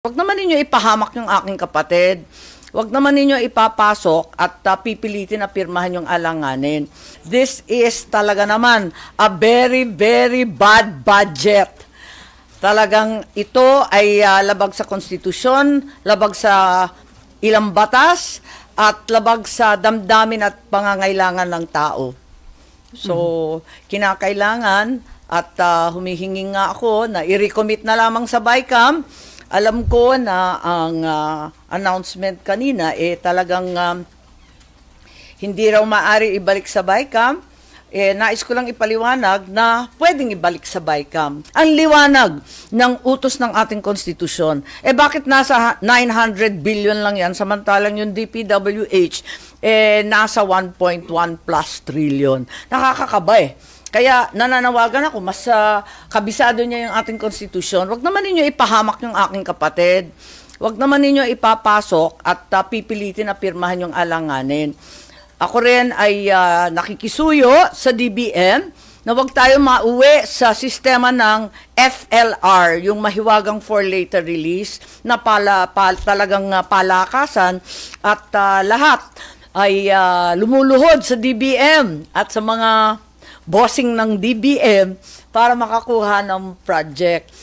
Huwag naman ninyo ipahamak yung aking kapatid. Huwag naman ninyo ipapasok at pipilitin na pirmahan yung alanganin. This is talaga naman a very, very bad budget. Talagang ito ay labag sa konstitusyon, labag sa ilang batas, at labag sa damdamin at pangangailangan ng tao. So, kinakailangan at humihingi nga ako na i-recommit na lamang sa BICAM. Alam ko na ang announcement kanina talagang hindi raw maaari ibalik sa BICAM. Nais ko lang ipaliwanag na pwedeng ibalik sa BICAM. Ang liwanag ng utos ng ating konstitusyon. Bakit nasa 900 billion lang yan samantalang yung DPWH nasa 1.1 plus trillion. Nakakakaba Kaya nananawagan ako, mas kabisado niya yung ating konstitusyon. Huwag naman ninyo ipahamak yung aking kapatid. Huwag naman ninyo ipapasok at pipilitin na pirmahan yung alanganin. Ako rin ay nakikisuyo sa DBM na huwag tayo mauwi sa sistema ng FLR, yung mahiwagang for later release, na talagang palakasan at lahat ay lumuluhod sa DBM at sa mga bossing ng DBM para makakuha ng project.